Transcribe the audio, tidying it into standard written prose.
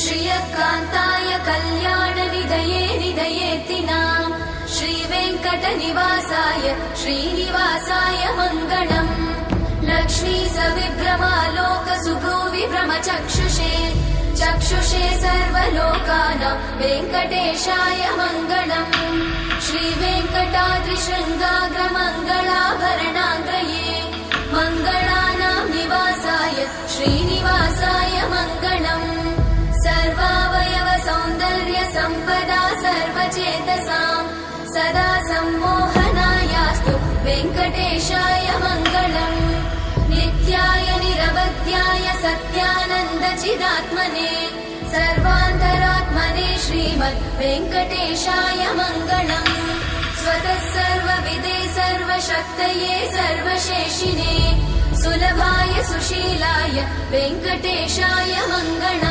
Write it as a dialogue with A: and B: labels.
A: श्रियकान्ताय कल्याणनिधये निधयेत्तिनाम् श्रीवेङ्कटनिवासाय श्रीनिवासाय मङ्गलम् लक्ष्मी सविभ्रमालोकसुभ्रूविभ्रमचक्षुषे चक्षुषे सर्वलोकानां वेङ्कटेशाय मङ्गलम् श्रीवेङ्कटाद्रिशृङ्गाग्रमङ्गलाभरणाङ्ग्रये मङ्गलानां निवासाय श्रीनिवासाय मङ्गलम् सर्वावयव सौन्दर्य सम्पदा सर्वचेतसां सदा सम्मोहनायास्तु वेङ्कटेशाय मङ्गलम् नित्याय निरवध्याय सत्यानन्दचिदात्मने सर्वान्तरात्मने श्रीमद् वेङ्कटेशाय मङ्गलम् स्वतः सर्वविदे सर्वशक्तये सर्वशेषिने सुलभाय सुशीलाय वेङ्कटेशाय मङ्गलम्।